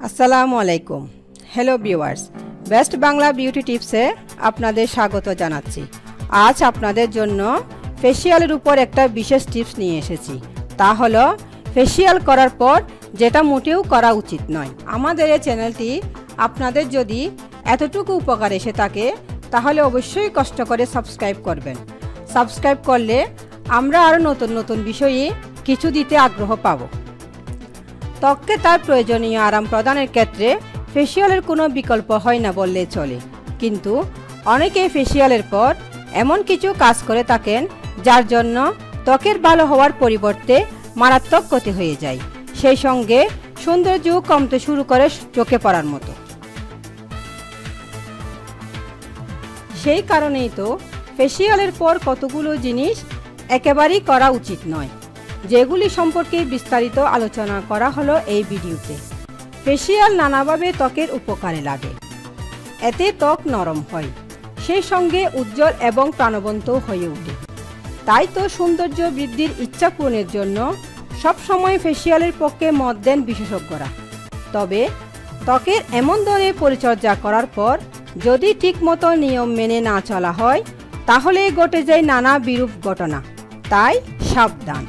আসসালামু আলাইকুম। Hello viewers, best Bangla beauty টিপসে আপনাদের স্বাগত জানাচ্ছি। আজ আপনাদের জন্য ফেসিয়ালের উপর একটা বিশেষ টিপস নিয়ে এসেছি। তা হলো ফেসিয়াল করার পর যেটা মোটেও করা উচিত নয়। আমাদের এই চ্যানেলটি আপনাদের যদি এতটুকু উপকার এসে থাকে তাহলে অবশ্যই কষ্ট করে সাবস্ক্রাইব করবেন। সাবস্ক্রাইব করলে আমরা আরও নতুন নতুন বিষয়ে কিছু দিতে আগ্রহ পাব। ত্বককে তার প্রয়োজনীয় আরাম প্রদানের ক্ষেত্রে ফেসিয়ালের কোনো বিকল্প হয় না বললেই চলে, কিন্তু অনেকে ফেসিয়ালের পর এমন কিছু কাজ করে থাকেন যার জন্য ত্বকের ভালো হওয়ার পরিবর্তে মারাত্মক ক্ষতি হয়ে যায়, সেই সঙ্গে সৌন্দর্য কমতে শুরু করে চোখে পড়ার মতো। সেই কারণেই তো ফেসিয়ালের পর কতগুলো জিনিস একেবারেই করা উচিত নয়, যেগুলি সম্পর্কে বিস্তারিত আলোচনা করা হলো এই ভিডিওতে। ফেসিয়াল নানাভাবে ত্বকের উপকারে লাগে। এতে ত্বক নরম হয়, সেই সঙ্গে উজ্জ্বল এবং প্রাণবন্ত হয়ে ওঠে। তাই তো সৌন্দর্য বৃদ্ধির ইচ্ছা পূরণের জন্য সবসময় ফেসিয়ালের পক্ষে মত দেন বিশেষজ্ঞরা। তবে ত্বকের এমন ধরনের পরিচর্যা করার পর যদি ঠিকমতো নিয়ম মেনে না চলা হয় তাহলে ঘটে যায় নানা বিরূপ ঘটনা। তাই সাবধান।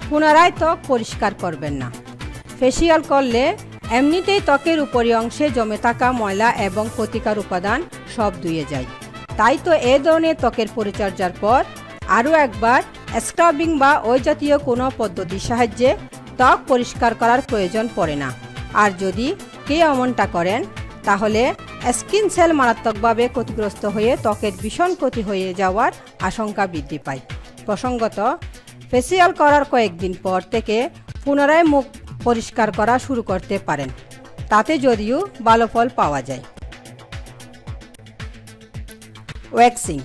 পুনরায় ত্বক পরিষ্কার করবেন না। ফেসিয়াল করলে এমনিতেই ত্বকের উপরি অংশে জমে থাকা ময়লা এবং ক্ষতিকর উপাদান সব ধুয়ে যায়। তাই তো এ ধরনের ত্বকের পরিচর্যার পর আরও একবার স্ক্রাবিং বা ওই জাতীয় কোনো পদ্ধতির সাহায্যে ত্বক পরিষ্কার করার প্রয়োজন পড়ে না। আর যদি কেউ এমনটা করেন তাহলে স্কিন সেল মারাত্মকভাবে ক্ষতিগ্রস্ত হয়ে ত্বকের ভীষণ ক্ষতি হয়ে যাওয়ার আশঙ্কা বৃদ্ধি পায়। প্রসঙ্গত, ফেসিয়াল করার কয়েকদিন পর থেকে পুনরায় মুখ পরিষ্কার করা শুরু করতে পারেন, তাতে যদিও ভালো ফল পাওয়া যায়। ওয়্যাক্সিং।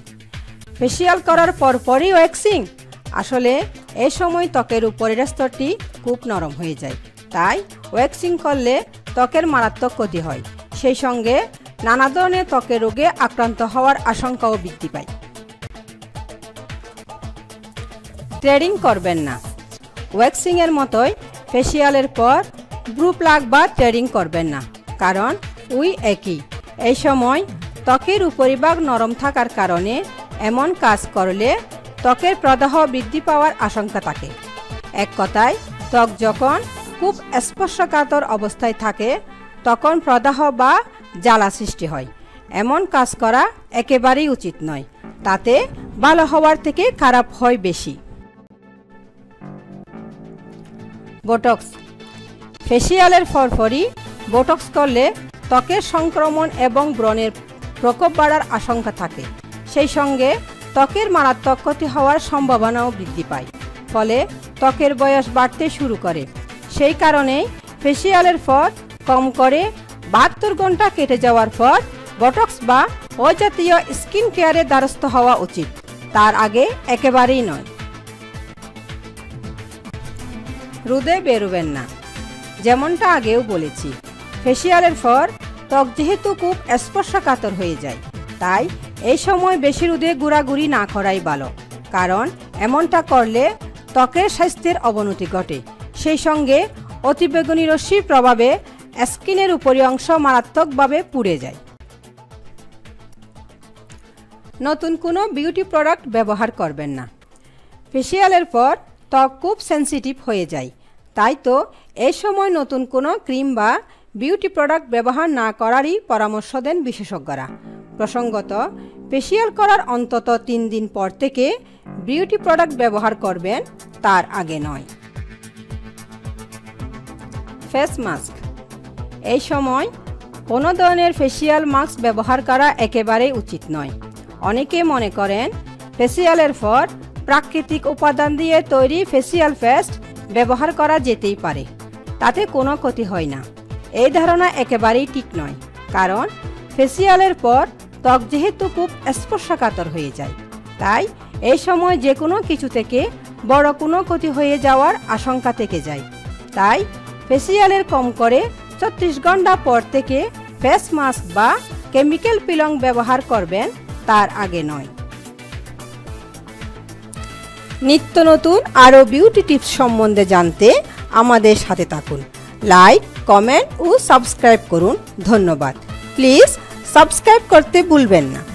ফেসিয়াল করার পরপরই ওয়্যাক্সিং? আসলে এই সময় ত্বকের উপরের স্তরটি খুব নরম হয়ে যায়, তাই ওয়্যাক্সিং করলে ত্বকের মারাত্মক ক্ষতি হয়, সেই সঙ্গে নানা ধরনের ত্বকের রোগে আক্রান্ত হওয়ার আশঙ্কাও বৃদ্ধি পায়। থ্রেডিং করবেন না। ওয়্যাক্সিংয়ের মতোই ফেসিয়ালের পর ব্রু প্লাগ বা থ্রেডিং করবেন না, কারণ ওই একই। এই সময় ত্বকের উপরিভাগ নরম থাকার কারণে এমন কাজ করলে ত্বকের প্রদাহ বৃদ্ধি পাওয়ার আশঙ্কা থাকে। এক কথায়, ত্বক যখন খুব স্পর্শকাতর অবস্থায় থাকে তখন প্রদাহ বা জ্বালা সৃষ্টি হয়। এমন কাজ করা একেবারেই উচিত নয়, তাতে ভালো হওয়ার থেকে খারাপ হয় বেশি। বোটক্স। ফেসিয়ালের পরপরই বোটক্স করলে ত্বকের সংক্রমণ এবং ব্রণের প্রকোপ বাড়ার আশঙ্কা থাকে, সেই সঙ্গে ত্বকের মারাত্মক ক্ষতি হওয়ার সম্ভাবনাও বৃদ্ধি পায়, ফলে ত্বকের বয়স বাড়তে শুরু করে। সেই কারণেই ফেসিয়ালের পর কম করে 72 ঘন্টা কেটে যাওয়ার পর বোটক্স বা ওই জাতীয় স্কিন কেয়ারের দ্বারস্থ হওয়া উচিত, তার আগে একেবারেই নয়। রোদে বেরোবেন না। যেমনটা আগেও বলেছি, ফেসিয়ালের পর ত্বক যেহেতু খুব স্পর্শকাতর হয়ে যায়, তাই এই সময় বেশি রোদে ঘোরাঘুরি না করাই ভালো, কারণ এমনটা করলে ত্বকের স্বাস্থ্যের অবনতি ঘটে, সেই সঙ্গে অতিবেগুনি রশ্মির প্রভাবে স্কিনের উপরি অংশ মারাত্মকভাবে পুড়ে যায়। নতুন কোনো বিউটি প্রোডাক্ট ব্যবহার করবেন না। ফেসিয়ালের পর ত্বক খুব সেন্সিটিভ হয়ে যায়, তাই তো এই সময় নতুন কোনো ক্রিম বা বিউটি প্রোডাক্ট ব্যবহার না করারই পরামর্শ দেন বিশেষজ্ঞরা। প্রসঙ্গত, ফেসিয়াল করার অন্তত 3 দিন পর থেকে বিউটি প্রোডাক্ট ব্যবহার করবেন, তার আগে নয়। Face mask. এই সময় কোনো ধরনের ফেসিয়াল মাস্ক ব্যবহার করা একেবারেই উচিত নয়। অনেকে মনে করেন ফেসিয়ালের পর প্রাকৃতিক উপাদান দিয়ে তৈরি ফেসিয়াল পেস্ট ব্যবহার করা যেতেই পারে, তাতে কোনো ক্ষতি হয় না। এই ধারণা একেবারেই ঠিক নয়, কারণ ফেসিয়ালের পর ত্বক যেহেতু খুব স্পর্শকাতর হয়ে যায়, তাই এই সময় যে কোনো কিছু থেকে বড় কোনো ক্ষতি হয়ে যাওয়ার আশঙ্কা থেকে যায়। তাই ফেসিয়ালের কম করে 36 ঘন্টা পর থেকে ফেস মাস্ক বা কেমিক্যাল পিলং ব্যবহার করবেন, তার আগে নয়। নিত্য নতুন আরও বিউটি টিপস সম্বন্ধে জানতে আমাদের সাথে থাকুন। লাইক, কমেন্ট ও সাবস্ক্রাইব করুন। ধন্যবাদ। প্লিজ সাবস্ক্রাইব করতে ভুলবেন না।